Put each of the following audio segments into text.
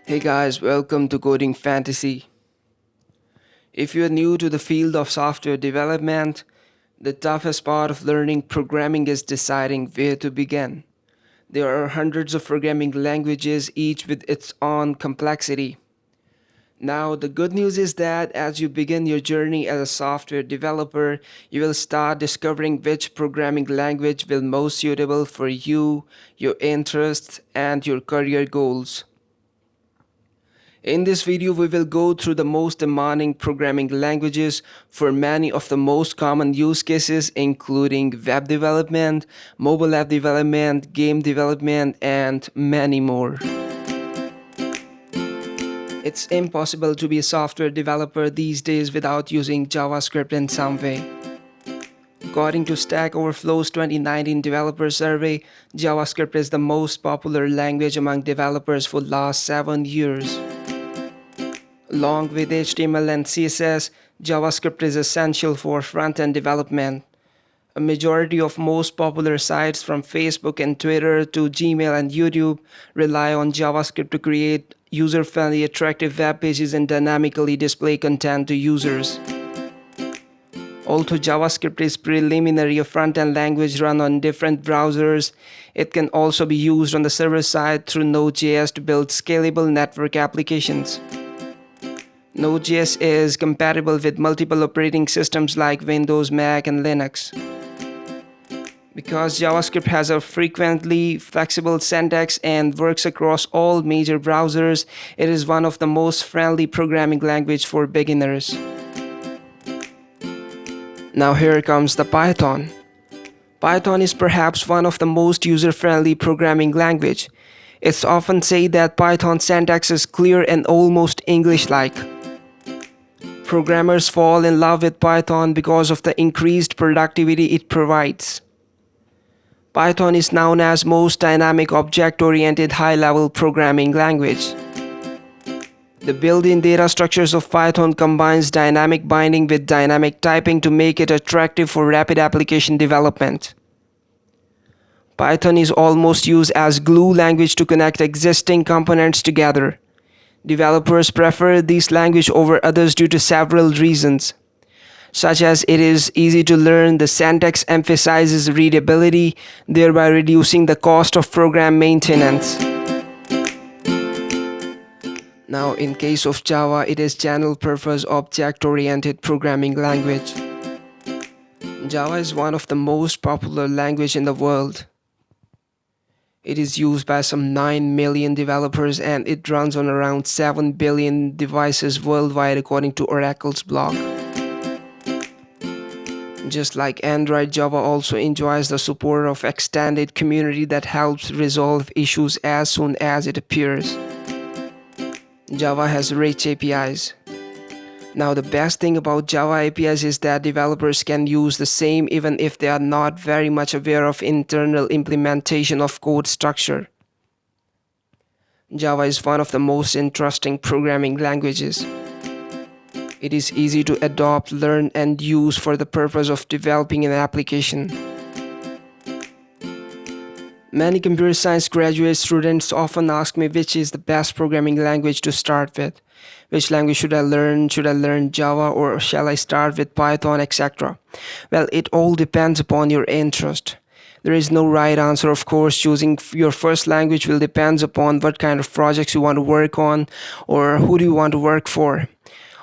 Hey guys, welcome to Coding Fantasy. If you're new to the field of software development, the toughest part of learning programming is deciding where to begin. There are hundreds of programming languages, each with its own complexity. Now, the good news is that as you begin your journey as a software developer, you will start discovering which programming language will most suitable for you, your interests, and your career goals. In this video, we will go through the most demanding programming languages for many of the most common use cases, including web development, mobile app development, game development, and many more. It's impossible to be a software developer these days without using JavaScript in some way. According to Stack Overflow's 2019 developer survey, JavaScript is the most popular language among developers for the last 7 years. Along with HTML and CSS, JavaScript is essential for front-end development. A majority of most popular sites from Facebook and Twitter to Gmail and YouTube rely on JavaScript to create user-friendly, attractive web pages and dynamically display content to users. Although JavaScript is preliminary a front-end language run on different browsers, it can also be used on the server side through Node.js to build scalable network applications. Node.js is compatible with multiple operating systems like Windows, Mac, and Linux. Because JavaScript has a frequently flexible syntax and works across all major browsers, it is one of the most friendly programming language for beginners. Now here comes the Python. Python is perhaps one of the most user-friendly programming language. It's often said that Python syntax is clear and almost English-like. Programmers fall in love with Python because of the increased productivity it provides. Python is known as most dynamic object-oriented high-level programming language. The built-in data structures of Python combines dynamic binding with dynamic typing to make it attractive for rapid application development. Python is almost used as glue language to connect existing components together. Developers prefer this language over others due to several reasons, such as it is easy to learn, the syntax emphasizes readability, thereby reducing the cost of program maintenance. Now, in case of Java, it is general-purpose object-oriented programming language. Java is one of the most popular languages in the world. It is used by some 9 million developers and it runs on around 7 billion devices worldwide according to Oracle's blog. Just like Android, Java also enjoys the support of extended community that helps resolve issues as soon as it appears. Java has rich APIs. Now the best thing about Java APIs is that developers can use the same even if they are not very much aware of internal implementation of code structure. Java is one of the most interesting programming languages. It is easy to adopt, learn, and use for the purpose of developing an application. Many computer science graduate students often ask me which is the best programming language to start with. Which language should I learn? Should I learn Java or shall I start with Python, etc.? Well, it all depends upon your interest. There is no right answer, of course. Choosing your first language will depend upon what kind of projects you want to work on or who do you want to work for.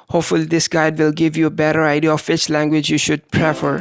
Hopefully this guide will give you a better idea of which language you should prefer.